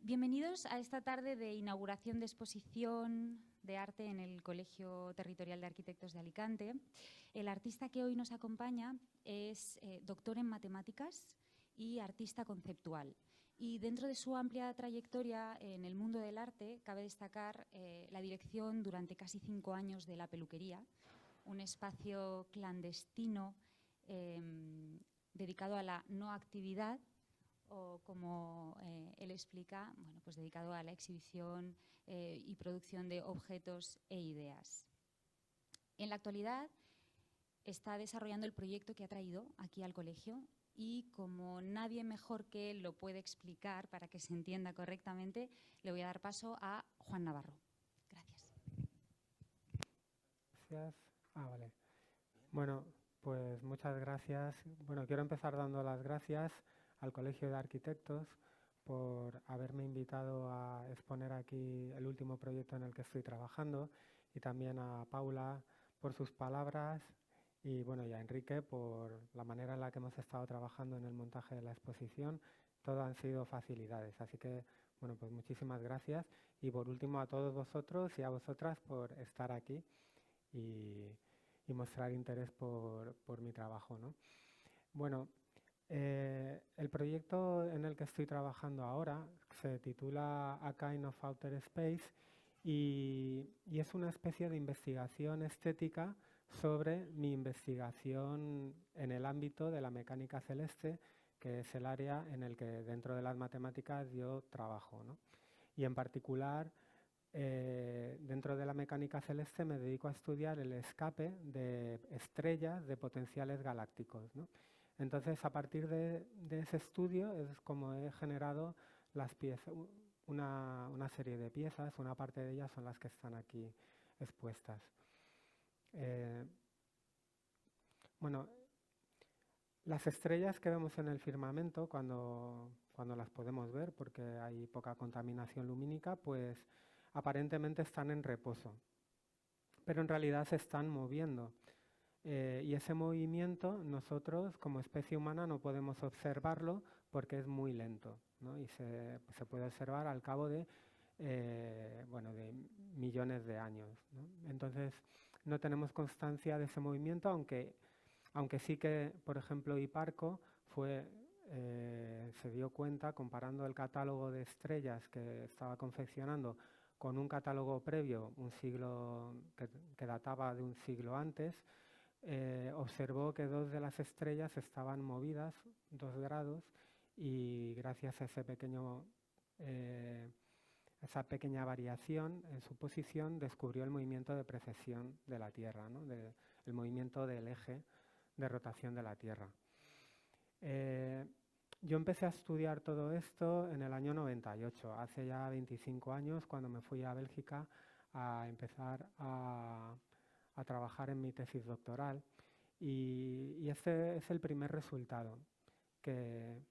Bienvenidos a esta tarde de inauguración de exposición de arte en el Colegio Territorial de Arquitectos de Alicante. El artista que hoy nos acompaña es doctor en matemáticas y artista conceptual. Y dentro de su amplia trayectoria en el mundo del arte, cabe destacar la dirección durante casi 5 años de La Peluquería, un espacio clandestino dedicado a la no actividad, o como él explica, bueno, pues dedicado a la exhibición y producción de objetos e ideas. En la actualidad está desarrollando el proyecto que ha traído aquí al colegio y como nadie mejor que él lo puede explicar para que se entienda correctamente, le voy a dar paso a Juan Navarro. Gracias. Gracias. Vale. Bueno, pues muchas gracias. Bueno, quiero empezar dando las gracias al Colegio de Arquitectos por haberme invitado a exponer aquí el último proyecto en el que estoy trabajando y también a Paula por sus palabras y bueno, y a Enrique por la manera en la que hemos estado trabajando en el montaje de la exposición. Todo han sido facilidades, así que bueno, pues muchísimas gracias y por último a todos vosotros y a vosotras por estar aquí y mostrar interés por mi trabajo, ¿no? Bueno, el proyecto en el que estoy trabajando ahora se titula A Kind of Outer Space y es una especie de investigación estética sobre mi investigación en el ámbito de la mecánica celeste, que es el área en el que dentro de las matemáticas yo trabajo, ¿no? Y en particular, dentro de la mecánica celeste me dedico a estudiar el escape de estrellas de potenciales galácticos, ¿no? Entonces, a partir de ese estudio es como he generado las piezas, una serie de piezas, una parte de ellas son las que están aquí expuestas. Bueno, las estrellas que vemos en el firmamento, cuando las podemos ver, porque hay poca contaminación lumínica, pues aparentemente están en reposo, pero en realidad se están moviendo. Y ese movimiento nosotros como especie humana no podemos observarlo porque es muy lento, ¿no? Y se puede observar al cabo de, bueno, de millones de años, ¿no? Entonces no tenemos constancia de ese movimiento, aunque sí que, por ejemplo, Hiparco se dio cuenta, comparando el catálogo de estrellas que estaba confeccionando con un catálogo previo, un siglo que databa de un siglo antes, observó que 2 de las estrellas estaban movidas 2 grados y gracias a esa pequeña variación en su posición descubrió el movimiento de precesión de la Tierra, ¿no? El movimiento del eje de rotación de la Tierra. Yo empecé a estudiar todo esto en el año 98, hace ya 25 años, cuando me fui a Bélgica a empezar a trabajar en mi tesis doctoral. Y este es el primer resultado, en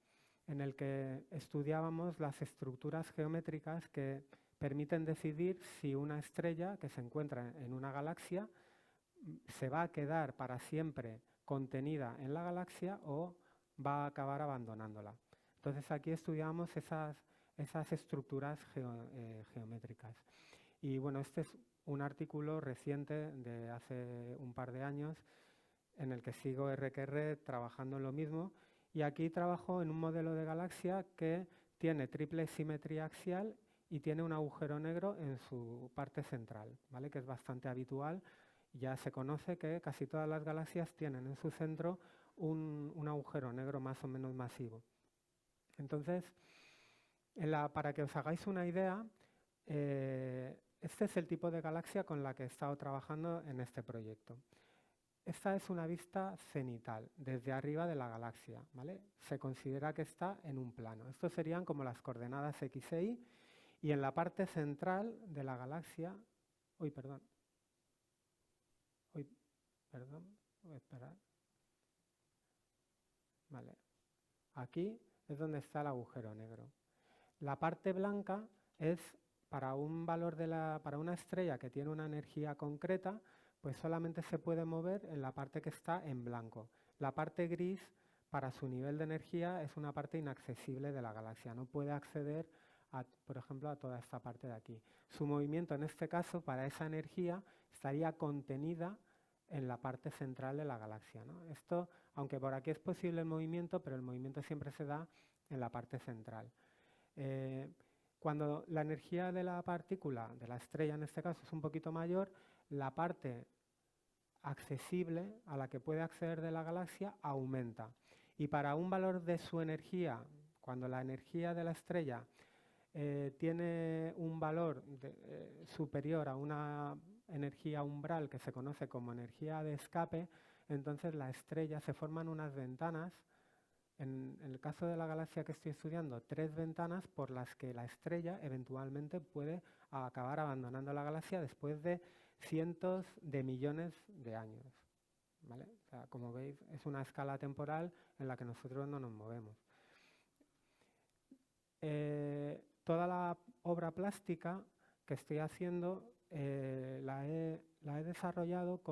el que estudiábamos las estructuras geométricas que permiten decidir si una estrella que se encuentra en una galaxia se va a quedar para siempre contenida en la galaxia o va a acabar abandonándola. Entonces aquí estudiamos esas estructuras geométricas. Y bueno, este es un artículo reciente de hace un par de años en el que sigo R trabajando en lo mismo. Y aquí trabajo en un modelo de galaxia que tiene triple simetría axial y tiene un agujero negro en su parte central, ¿vale? Que es bastante habitual. Ya se conoce que casi todas las galaxias tienen en su centro un agujero negro más o menos masivo. Entonces, para que os hagáis una idea, este es el tipo de galaxia con la que he estado trabajando en este proyecto. Esta es una vista cenital, desde arriba de la galaxia, ¿vale? Se considera que está en un plano. Estos serían como las coordenadas X e Y, y en la parte central de la galaxia... Uy, perdón. Voy a esperar. Vale. Aquí es donde está el agujero negro. La parte blanca es para un valor para una estrella que tiene una energía concreta, pues solamente se puede mover en la parte que está en blanco. La parte gris, para su nivel de energía, es una parte inaccesible de la galaxia. No puede acceder por ejemplo, a toda esta parte de aquí. Su movimiento, en este caso, para esa energía, estaría contenida en la parte central de la galaxia, ¿no? Esto, aunque por aquí es posible el movimiento, pero el movimiento siempre se da en la parte central. Cuando la energía de la partícula, de la estrella en este caso, es un poquito mayor, la parte accesible a la que puede acceder de la galaxia aumenta. Y para un valor de su energía, cuando la energía de la estrella tiene un valor superior a una energía umbral que se conoce como energía de escape, entonces la estrella se forman unas ventanas. En el caso de la galaxia que estoy estudiando, 3 ventanas por las que la estrella eventualmente puede acabar abandonando la galaxia después de cientos de millones de años, ¿vale? O sea, como veis, es una escala temporal en la que nosotros no nos movemos. Toda la obra plástica que estoy haciendo la he desarrollado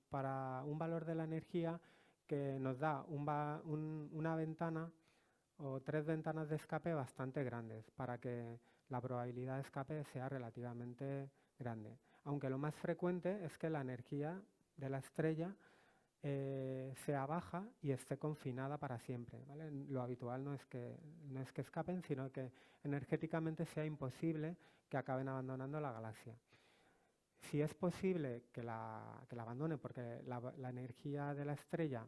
para un valor de la energía que nos da una ventana o 3 ventanas de escape bastante grandes para que la probabilidad de escape sea relativamente grande. Aunque lo más frecuente es que la energía de la estrella sea baja y esté confinada para siempre, ¿vale? Lo habitual no es que escapen, sino que energéticamente sea imposible que acaben abandonando la galaxia. Si es posible que la abandone, porque la energía de la estrella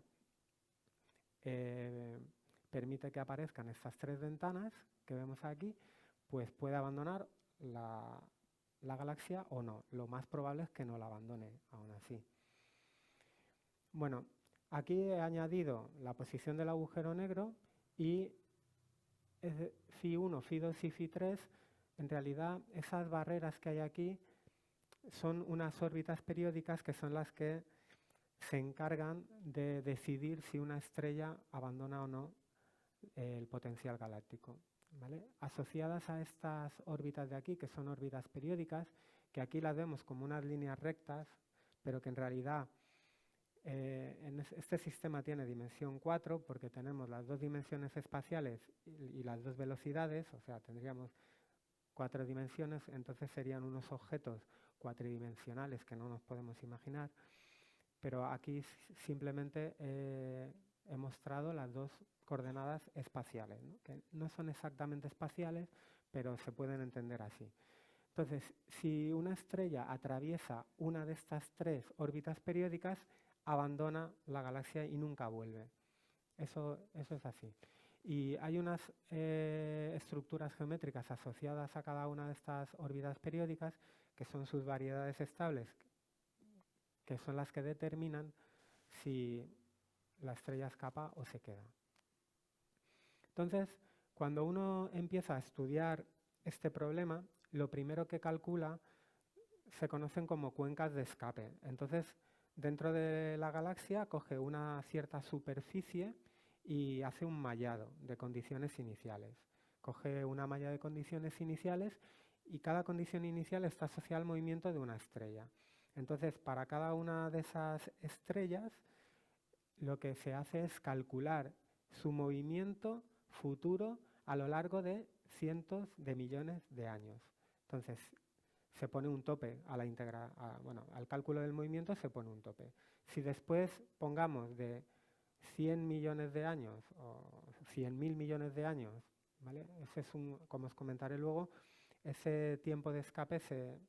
permite que aparezcan estas 3 ventanas que vemos aquí, pues puede abandonar la galaxia o no. Lo más probable es que no la abandone aún así. Bueno, aquí he añadido la posición del agujero negro y Φ1, Φ2 y Φ3, en realidad esas barreras que hay aquí son unas órbitas periódicas que son las que se encargan de decidir si una estrella abandona o no el potencial galáctico, ¿vale? Asociadas a estas órbitas de aquí, que son órbitas periódicas, que aquí las vemos como unas líneas rectas, pero que en realidad en este sistema tiene dimensión 4 porque tenemos las 2 dimensiones espaciales y las 2 velocidades, o sea, tendríamos 4 dimensiones, entonces serían unos objetos cuatridimensionales que no nos podemos imaginar, pero aquí simplemente he mostrado las 2 coordenadas espaciales, ¿no? Que no son exactamente espaciales, pero se pueden entender así. Entonces, si una estrella atraviesa una de estas 3 órbitas periódicas, abandona la galaxia y nunca vuelve. Eso es así. Y hay unas estructuras geométricas asociadas a cada una de estas órbitas periódicas, que son sus variedades estables, que son las que determinan si la estrella escapa o se queda. Entonces, cuando uno empieza a estudiar este problema, lo primero que calcula se conocen como cuencas de escape. Entonces, dentro de la galaxia coge una cierta superficie y hace un mallado de condiciones iniciales. Coge una malla de condiciones iniciales y cada condición inicial está asociada al movimiento de una estrella. Entonces, para cada una de esas estrellas, lo que se hace es calcular su movimiento futuro a lo largo de cientos de millones de años. Entonces, se pone un tope al cálculo del movimiento se pone un tope. Si después pongamos de 100 millones de años o 100.000 millones de años, ¿vale? Ese es como os comentaré luego, ese tiempo de escape se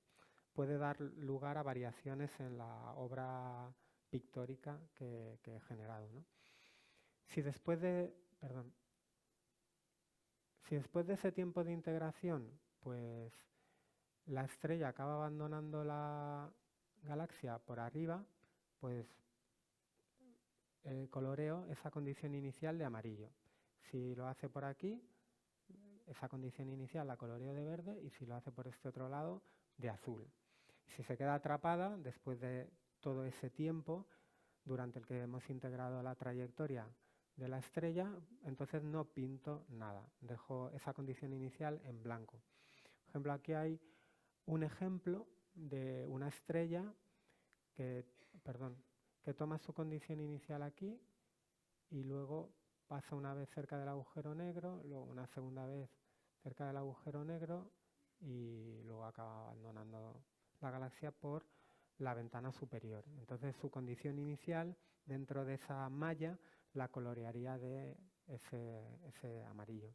puede dar lugar a variaciones en la obra pictórica que he generado, ¿no? Si después de ese tiempo de integración, pues la estrella acaba abandonando la galaxia por arriba, pues coloreo esa condición inicial de amarillo. Si lo hace por aquí, esa condición inicial la coloreo de verde, y si lo hace por este otro lado, de azul. Si se queda atrapada después de todo ese tiempo durante el que hemos integrado la trayectoria de la estrella, entonces no pinto nada, dejo esa condición inicial en blanco. Por ejemplo, aquí hay un ejemplo de una estrella que toma su condición inicial aquí y luego pasa una vez cerca del agujero negro, luego una segunda vez cerca del agujero negro y luego acaba abandonando la galaxia por la ventana superior. Entonces su condición inicial dentro de esa malla la colorearía de ese amarillo.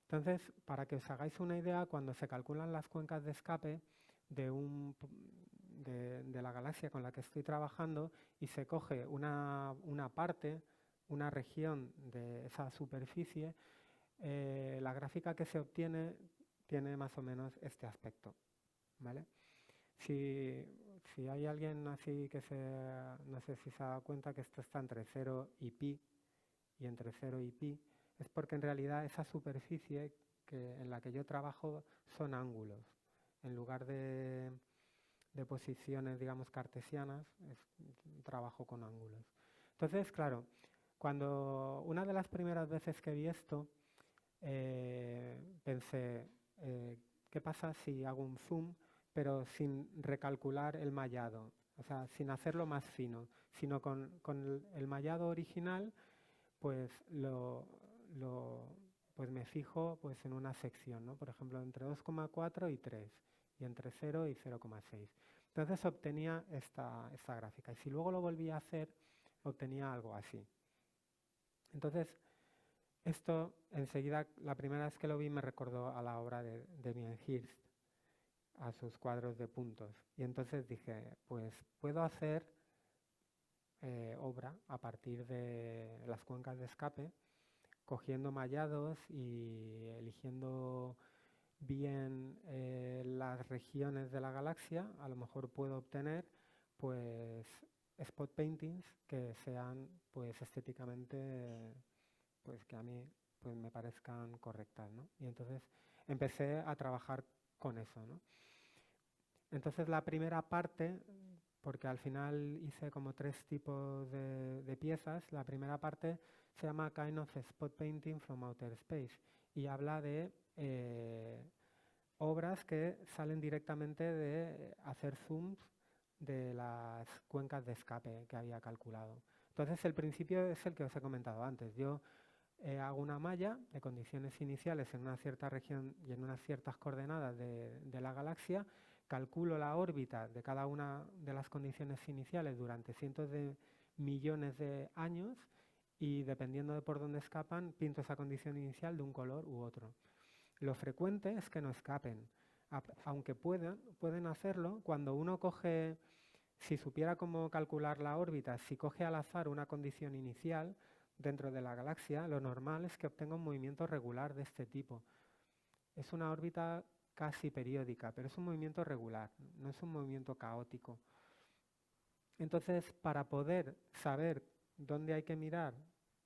Entonces, para que os hagáis una idea, cuando se calculan las cuencas de escape de la galaxia con la que estoy trabajando y se coge una parte, una región de esa superficie, la gráfica que se obtiene tiene más o menos este aspecto, ¿vale? Si hay alguien así que no sé si se ha dado cuenta que esto está entre 0 y pi, y entre 0 y pi, es porque en realidad esa superficie en la que yo trabajo son ángulos. En lugar de posiciones, digamos, cartesianas, trabajo con ángulos. Entonces, claro, una de las primeras veces que vi esto, pensé, ¿qué pasa si hago un zoom, pero sin recalcular el mallado? O sea, sin hacerlo más fino, sino con el mallado original, pues pues me fijo pues en una sección, ¿no? Por ejemplo, entre 2,4 y 3, y entre 0 y 0,6. Entonces obtenía esta gráfica, y si luego lo volvía a hacer, obtenía algo así. Entonces, esto enseguida, la primera vez que lo vi, me recordó a la obra de Damien Hirst, a sus cuadros de puntos. Y entonces dije, pues puedo hacer obra a partir de las cuencas de escape, cogiendo mallados y eligiendo bien las regiones de la galaxia. A lo mejor puedo obtener pues spot paintings que sean pues estéticamente pues que a mí pues me parezcan correctas, ¿no? Y entonces empecé a trabajar con eso, ¿no? Entonces la primera parte, porque al final hice como 3 tipos de piezas, la primera parte se llama Kind of Spot Painting from Outer Space y habla de obras que salen directamente de hacer zooms de las cuencas de escape que había calculado. Entonces el principio es el que os he comentado antes. Yo hago una malla de condiciones iniciales en una cierta región y en unas ciertas coordenadas de la galaxia, calculo la órbita de cada una de las condiciones iniciales durante cientos de millones de años y dependiendo de por dónde escapan, pinto esa condición inicial de un color u otro. Lo frecuente es que no escapen, aunque pueden hacerlo cuando uno coge, si supiera cómo calcular la órbita, si coge al azar una condición inicial dentro de la galaxia, lo normal es que obtenga un movimiento regular de este tipo. Es una órbita casi periódica, pero es un movimiento regular, no es un movimiento caótico. Entonces, para poder saber dónde hay que mirar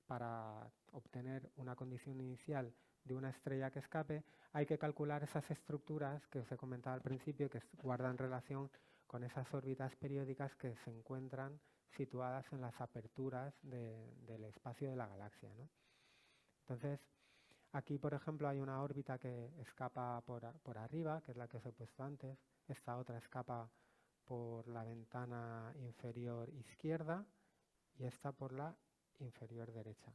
para obtener una condición inicial de una estrella que escape, hay que calcular esas estructuras que os he comentado al principio, que guardan relación con esas órbitas periódicas que se encuentran situadas en las aperturas del espacio de la galaxia, ¿no? Entonces, aquí, por ejemplo, hay una órbita que escapa por arriba, que es la que os he puesto antes. Esta otra escapa por la ventana inferior izquierda y esta por la inferior derecha.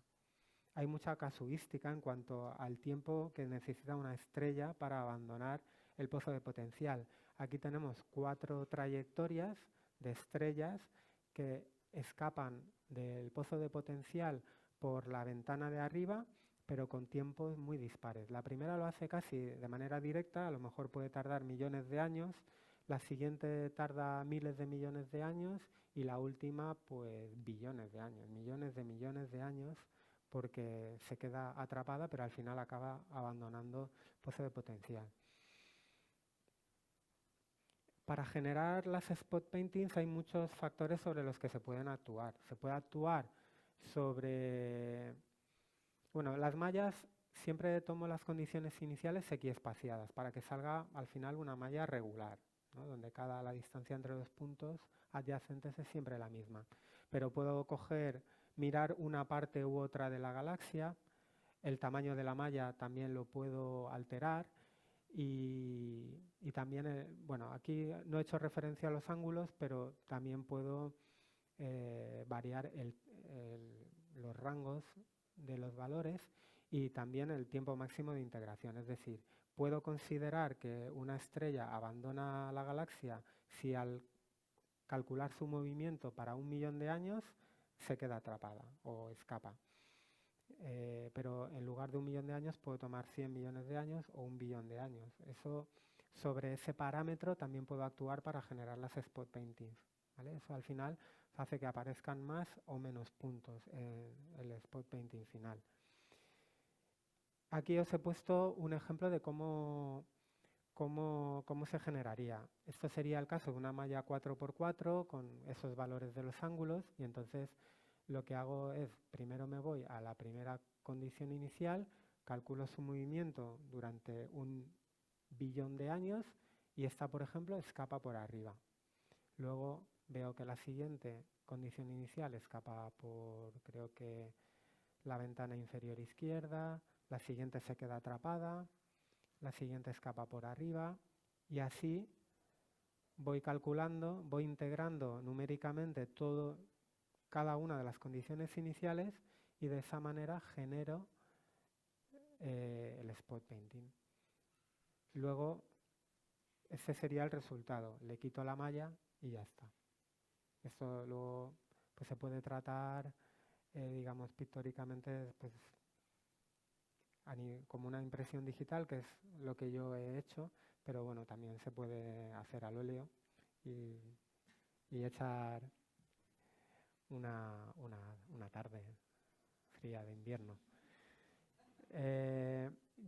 Hay mucha casuística en cuanto al tiempo que necesita una estrella para abandonar el pozo de potencial. Aquí tenemos 4 trayectorias de estrellas que escapan del pozo de potencial por la ventana de arriba, pero con tiempos muy dispares. La primera lo hace casi de manera directa, a lo mejor puede tardar millones de años, la siguiente tarda miles de millones de años y la última pues billones de años, millones de años, porque se queda atrapada, pero al final acaba abandonando el pozo de potencial. Para generar las spot paintings hay muchos factores sobre los que se pueden actuar. Se puede actuar sobre... Bueno, las mallas siempre tomo las condiciones iniciales equiespaciadas para que salga al final una malla regular, ¿no? Donde la distancia entre los puntos adyacentes es siempre la misma. Pero puedo mirar una parte u otra de la galaxia, el tamaño de la malla también lo puedo alterar y también, bueno, aquí no he hecho referencia a los ángulos, pero también puedo variar los rangos de los valores y también el tiempo máximo de integración. Es decir, puedo considerar que una estrella abandona la galaxia si al calcular su movimiento para 1.000.000 de años se queda atrapada o escapa. Pero en lugar de 1.000.000 de años puedo tomar 100 millones de años o 1.000.000.000 de años. Sobre ese parámetro también puedo actuar para generar las spot paintings, ¿vale? Eso al final hace que aparezcan más o menos puntos en el spot painting final. Aquí os he puesto un ejemplo de cómo se generaría. Esto sería el caso de una malla 4x4 con esos valores de los ángulos, y entonces lo que hago es, primero me voy a la primera condición inicial, calculo su movimiento durante 1.000.000.000 de años y esta, por ejemplo, escapa por arriba. Luego veo que la siguiente condición inicial escapa por, creo que, la ventana inferior izquierda, la siguiente se queda atrapada, la siguiente escapa por arriba, y así voy calculando, voy integrando numéricamente cada una de las condiciones iniciales, y de esa manera genero el spot painting. Luego, ese sería el resultado. Le quito la malla y ya está. Esto luego pues, se puede tratar, digamos, pictóricamente, pues, como una impresión digital, que es lo que yo he hecho, pero bueno, también se puede hacer al óleo y echar una tarde fría de invierno.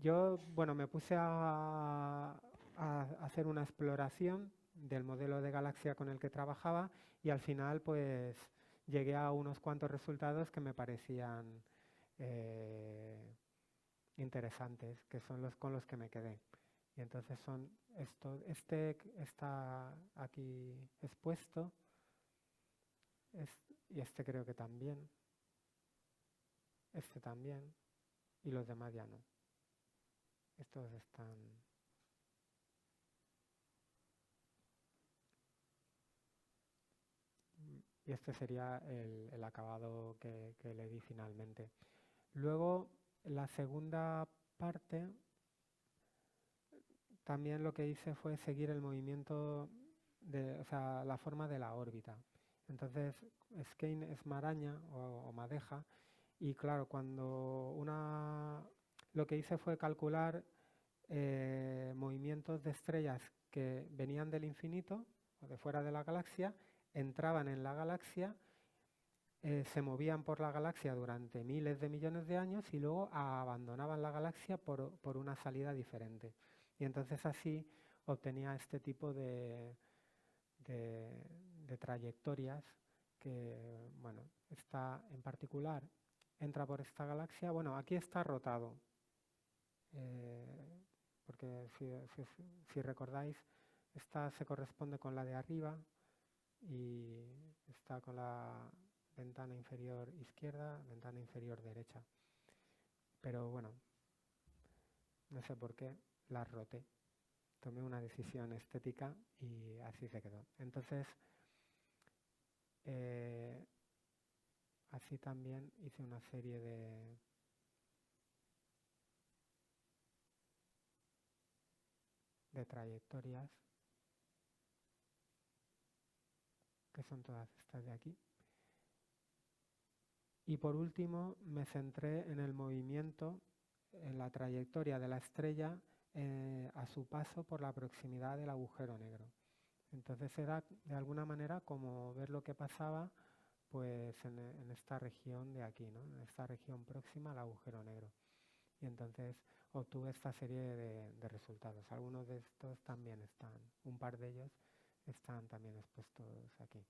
Yo, bueno, me puse a hacer una exploración del modelo de galaxia con el que trabajaba y al final pues llegué a unos cuantos resultados que me parecían interesantes, que son los con los que me quedé. Y entonces son este está aquí expuesto, y este creo que también, este también, y los demás ya no. Estos están... Y este sería el acabado que le di finalmente. Luego, la segunda parte, también lo que hice fue seguir el movimiento, o sea, la forma de la órbita. Entonces, Skane es maraña o madeja, y claro, lo que hice fue calcular movimientos de estrellas que venían del infinito o de fuera de la galaxia, entraban en la galaxia, se movían por la galaxia durante miles de millones de años y luego abandonaban la galaxia por una salida diferente. Y entonces así obtenía este tipo de trayectorias que, bueno, esta en particular entra por esta galaxia. Bueno, aquí está rotado, porque si recordáis, esta se corresponde con la de arriba y está con la ventana inferior izquierda, ventana inferior derecha. Pero bueno, no sé por qué las roté. Tomé una decisión estética y así se quedó. Entonces, así también hice una serie de trayectorias, que son todas estas de aquí. Y por último, me centré en el movimiento, en la trayectoria de la estrella a su paso por la proximidad del agujero negro. Entonces era de alguna manera como ver lo que pasaba pues en esta región de aquí, ¿no? En esta región próxima al agujero negro. Y entonces obtuve esta serie de resultados. Algunos de estos también están, un par de ellos están también expuestos aquí.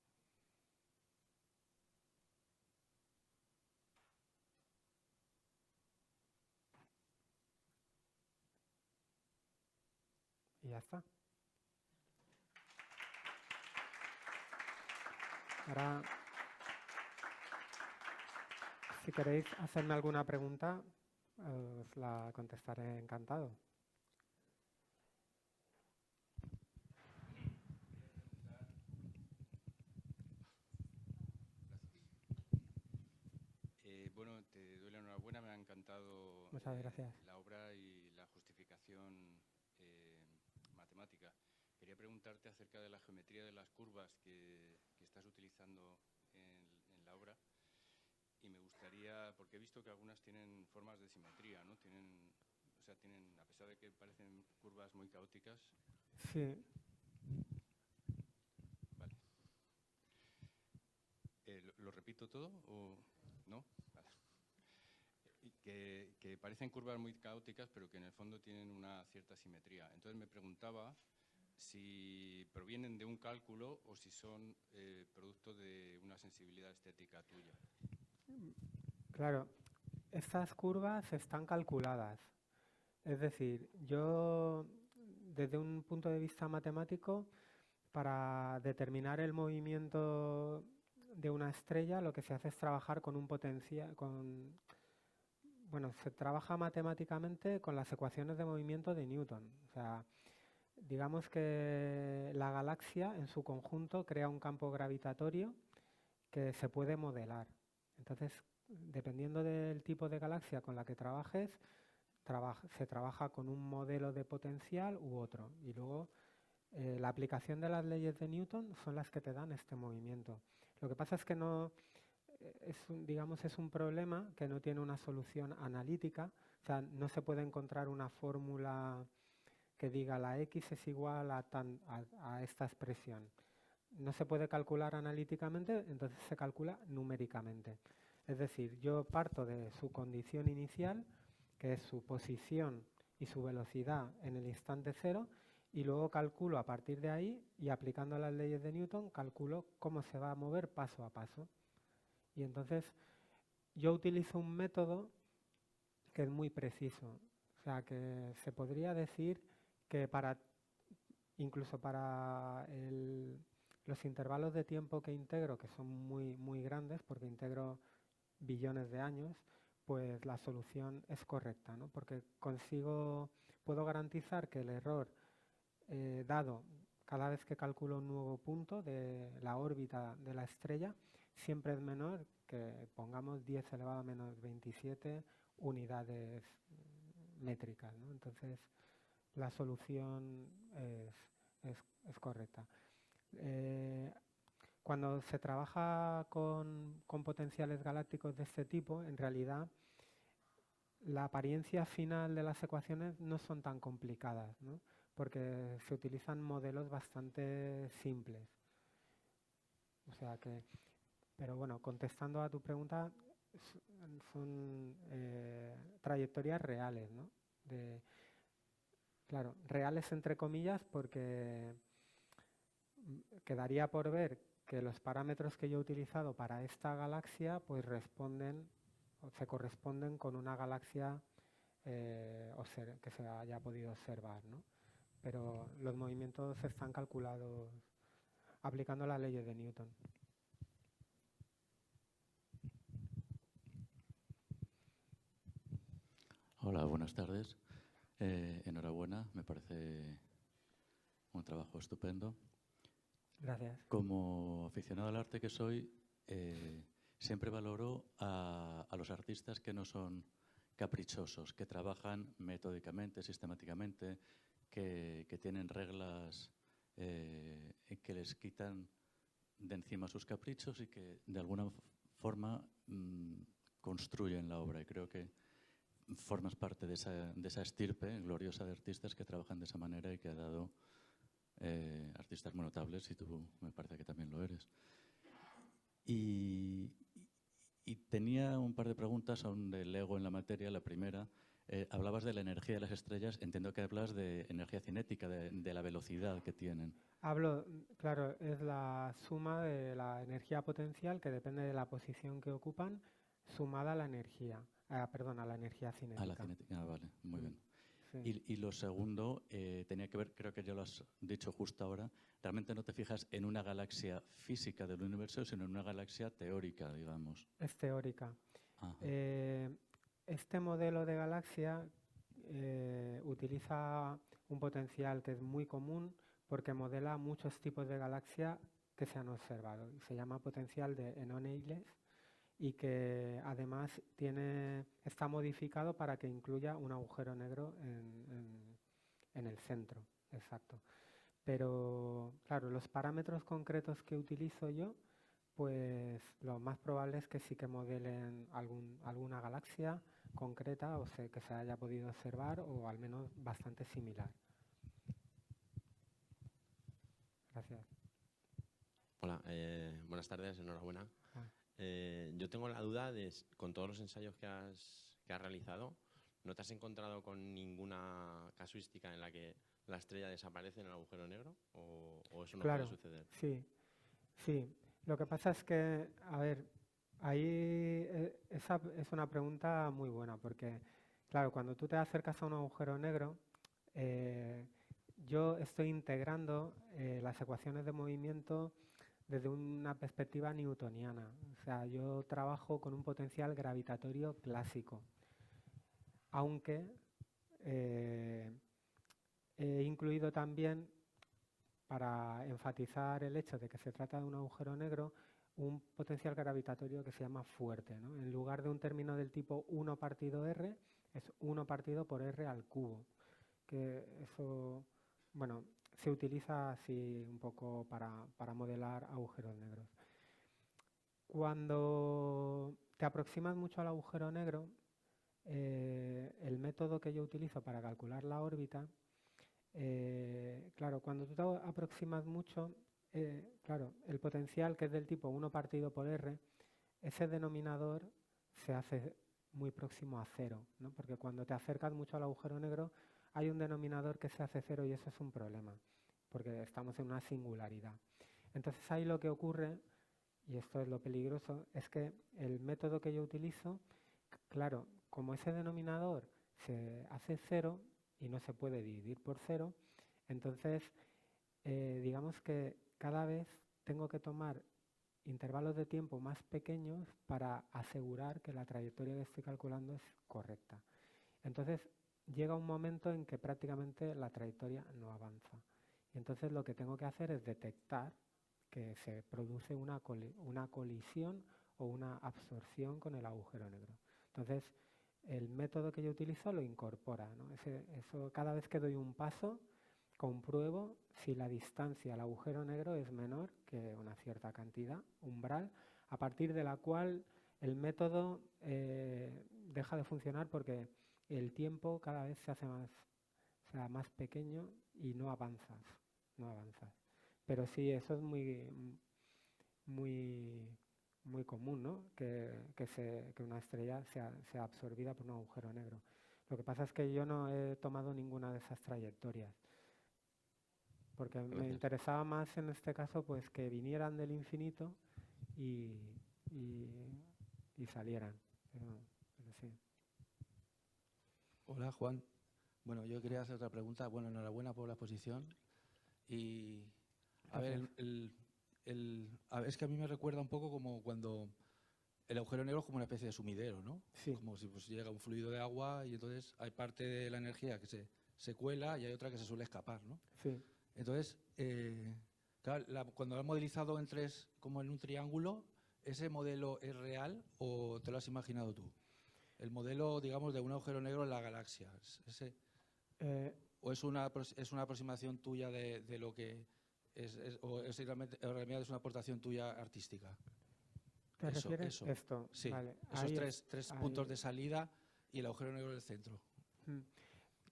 Y ya está. Ahora, si queréis hacerme alguna pregunta, os la contestaré encantado. Bueno, te doy la enhorabuena, me ha encantado Muchas gracias. la obra y la justificación matemática. Quería preguntarte acerca de la geometría de las curvas que estás utilizando en la obra. Y me gustaría, porque he visto que algunas tienen formas de simetría, ¿no? Tienen, a pesar de que parecen curvas muy caóticas. Sí. Vale. ¿Lo repito todo o no? Vale. Y que parecen curvas muy caóticas, pero que en el fondo tienen una cierta simetría. Entonces me preguntaba si provienen de un cálculo o si son producto de una sensibilidad estética tuya. Claro, estas curvas están calculadas. Es decir, yo desde un punto de vista matemático, para determinar el movimiento de una estrella, lo que se hace es trabajar con un potencial, bueno, se trabaja matemáticamente con las ecuaciones de movimiento de Newton. O sea, digamos que la galaxia en su conjunto crea un campo gravitatorio que se puede modelar. Entonces, dependiendo del tipo de galaxia con la que trabajes, se trabaja con un modelo de potencial u otro. Y luego la aplicación de las leyes de Newton son las que te dan este movimiento. Lo que pasa es que no digamos, es un problema que no tiene una solución analítica. O sea, no se puede encontrar una fórmula que diga la X es igual a esta expresión. No se puede calcular analíticamente, entonces se calcula numéricamente. Es decir, yo parto de su condición inicial, que es su posición y su velocidad en el instante cero, y luego calculo a partir de ahí, y aplicando las leyes de Newton, calculo cómo se va a mover paso a paso. Y entonces yo utilizo un método que es muy preciso. O sea, que se podría decir que incluso para los intervalos de tiempo que integro, que son muy grandes, porque integro billones de años, pues la solución es correcta, ¿no? Porque puedo garantizar que el error dado cada vez que calculo un nuevo punto de la órbita de la estrella, siempre es menor que, pongamos, 10 elevado a menos 27 unidades métricas, ¿no? Entonces, la solución es correcta. Cuando se trabaja con potenciales galácticos de este tipo, en realidad la apariencia final de las ecuaciones no son tan complicadas, ¿no? Porque se utilizan modelos bastante simples. O sea que, pero bueno, contestando a tu pregunta, son trayectorias reales, ¿no? Claro, reales entre comillas, porque quedaría por ver que los parámetros que yo he utilizado para esta galaxia pues se corresponden con una galaxia que se haya podido observar, ¿no? Pero los movimientos están calculados aplicando las leyes de Newton. Hola, buenas tardes. Enhorabuena, me parece un trabajo estupendo. Gracias. Como aficionado al arte que soy, siempre valoro a los artistas que no son caprichosos, que trabajan metódicamente, sistemáticamente, que tienen reglas que les quitan de encima sus caprichos y que de alguna forma construyen la obra. Y creo que formas parte de esa estirpe gloriosa de artistas que trabajan de esa manera y que ha dado artistas muy notables, y tú me parece que también lo eres. Y tenía un par de preguntas aún del ego en la materia. La primera, hablabas de la energía de las estrellas. Entiendo que hablas de energía cinética, de la velocidad que tienen. Claro, es la suma de la energía potencial, que depende de la posición que ocupan, sumada a la energía, a la energía cinética. A la cinética, vale, muy bien. Sí. Y lo segundo tenía que ver, creo que ya lo has dicho justo ahora, realmente no te fijas en una galaxia física del universo, sino en una galaxia teórica, digamos. Es teórica. Este modelo de galaxia utiliza un potencial que es muy común porque modela muchos tipos de galaxia que se han observado. Se llama potencial de Enoch-Eiles y que además está modificado para que incluya un agujero negro en el centro, exacto. Pero claro, los parámetros concretos que utilizo yo, pues lo más probable es que sí que modelen alguna galaxia concreta o que se haya podido observar o al menos bastante similar. Gracias. Hola, buenas tardes, enhorabuena. Yo tengo la duda de, con todos los ensayos que has realizado, ¿no te has encontrado con ninguna casuística en la que la estrella desaparece en el agujero negro? ¿O eso no Claro, puede suceder? Sí. Lo que pasa es que, a ver, ahí esa es una pregunta muy buena, porque, claro, cuando tú te acercas a un agujero negro, yo estoy integrando las ecuaciones de movimiento desde una perspectiva newtoniana. O sea, yo trabajo con un potencial gravitatorio clásico, aunque he incluido también, para enfatizar el hecho de que se trata de un agujero negro, un potencial gravitatorio que se llama fuerte, ¿no? En lugar de un término del tipo 1 partido r, es 1 partido por r al cubo, que eso, bueno, se utiliza así un poco para modelar agujeros negros. Cuando te aproximas mucho al agujero negro, el método que yo utilizo para calcular la órbita, claro, cuando tú te aproximas mucho, claro, el potencial, que es del tipo 1 partido por r, ese denominador se hace muy próximo a cero, ¿no? Porque cuando te acercas mucho al agujero negro hay un denominador que se hace cero y eso es un problema, porque estamos en una singularidad. Entonces ahí lo que ocurre, y esto es lo peligroso, es que el método que yo utilizo, claro, como ese denominador se hace cero y no se puede dividir por cero, entonces digamos que cada vez tengo que tomar intervalos de tiempo más pequeños para asegurar que la trayectoria que estoy calculando es correcta. Entonces llega un momento en que prácticamente la trayectoria no avanza. Y entonces lo que tengo que hacer es detectar que se produce una colisión o una absorción con el agujero negro. Entonces el método que yo utilizo lo incorpora, ¿no? Eso, cada vez que doy un paso, compruebo si la distancia al agujero negro es menor que una cierta cantidad, umbral, a partir de la cual el método deja de funcionar porque el tiempo cada vez se hace más pequeño y no avanzas. Pero sí, eso es muy común, ¿no? Que una estrella sea absorbida por un agujero negro. Lo que pasa es que yo no he tomado ninguna de esas trayectorias, porque me interesaba más en este caso pues que vinieran del infinito y salieran. Pero sí. Hola, Juan. Bueno, yo quería hacer otra pregunta. Bueno, enhorabuena por la exposición. Y, a ver, es que a mí me recuerda un poco como cuando el agujero negro es como una especie de sumidero, ¿no? Sí. Como si pues, llega un fluido de agua y entonces hay parte de la energía que se cuela y hay otra que se suele escapar, ¿no? Sí. Entonces, claro, cuando lo has modelizado como en un triángulo, ¿ese modelo es real o te lo has imaginado tú? El modelo, digamos, de un agujero negro en la galaxia. ¿O es una aproximación tuya de lo que o realmente es una aportación tuya artística? ¿Te refieres a esto? Sí, vale. esos tres puntos de salida y el agujero negro del centro.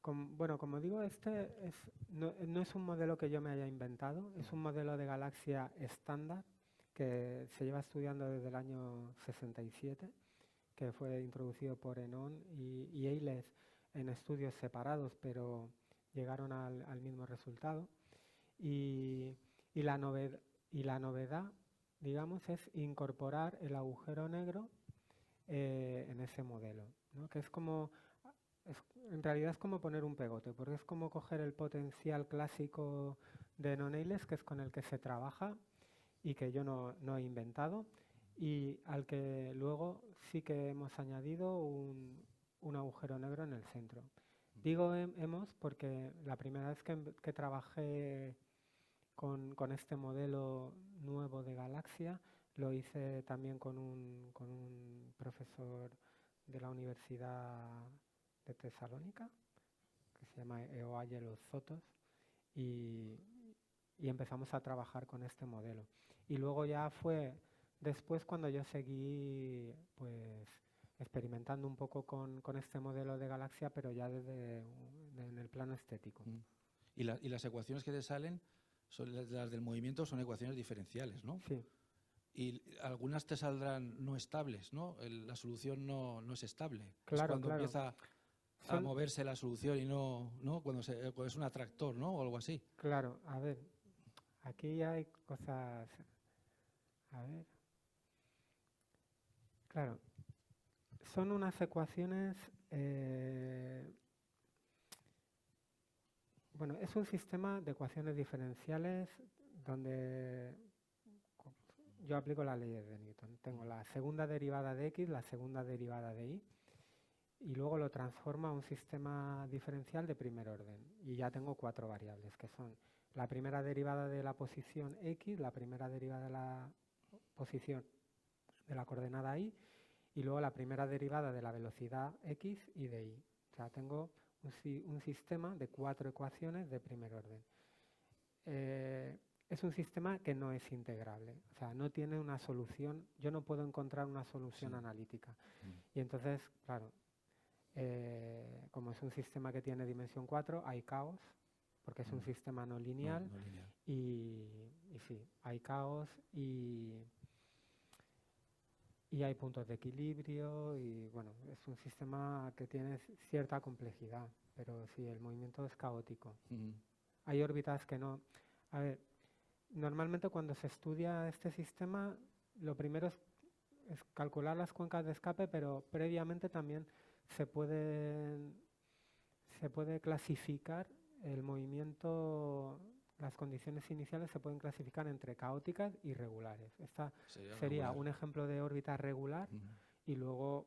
Bueno, como digo, no es un modelo que yo me haya inventado, es un modelo de galaxia estándar que se lleva estudiando desde el año 67, que fue introducido por Enon y Eiles en estudios separados, pero llegaron al mismo resultado. Y la novedad, digamos, es incorporar el agujero negro en ese modelo, ¿no? Que en realidad es como poner un pegote, porque es como coger el potencial clásico de Enon-Eiles, que es con el que se trabaja y que yo no he inventado, y al que luego sí que hemos añadido un agujero negro en el centro. Digo hemos porque la primera vez que trabajé con este modelo nuevo de galaxia, lo hice también con un profesor de la Universidad de Tesalónica, que se llama Eoágelos Zotos, y empezamos a trabajar con este modelo. Y luego ya fue después cuando yo seguí pues experimentando un poco con este modelo de galaxia, pero ya en el plano estético. Y las ecuaciones que te salen, las del movimiento, son ecuaciones diferenciales, ¿no? Sí. Y algunas te saldrán no estables, ¿no? La solución no es estable. Claro, es cuando claro. empieza a moverse la solución y no cuando es un atractor, ¿no? O algo así. Claro, a ver, aquí hay cosas. A ver. Claro, son unas ecuaciones. Bueno, es un sistema de ecuaciones diferenciales donde yo aplico las leyes de Newton. Tengo la segunda derivada de x, la segunda derivada de y, y luego lo transformo a un sistema diferencial de primer orden. Y ya tengo 4 variables, que son la primera derivada de la posición x, la primera derivada de la posición de la coordenada y luego la primera derivada de la velocidad x y de y. O sea, tengo un sistema de 4 ecuaciones de primer orden. Es un sistema que no es integrable, o sea, no tiene una solución, yo no puedo encontrar una solución analítica. Y entonces, claro, como es un sistema que tiene dimensión 4, hay caos, porque es un sistema no lineal, No lineal. Y sí, hay caos y hay puntos de equilibrio y bueno, es un sistema que tiene cierta complejidad, pero sí, el movimiento es caótico. Hay órbitas que no. A ver, normalmente cuando se estudia este sistema, lo primero es calcular las cuencas de escape, pero previamente también se puede clasificar el movimiento. Las condiciones iniciales se pueden clasificar entre caóticas y regulares. Esta sería un ejemplo de órbita regular y luego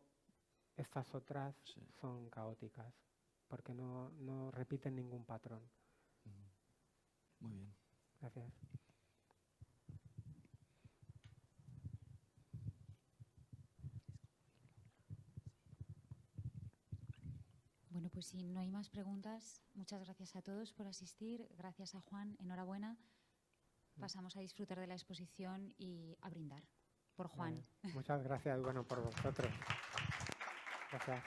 estas otras son caóticas porque no repiten ningún patrón. Muy bien. Gracias. Bueno, pues si no hay más preguntas, muchas gracias a todos por asistir. Gracias a Juan, enhorabuena. Pasamos a disfrutar de la exposición y a brindar por Juan. Muchas gracias, bueno, por vosotros. Gracias.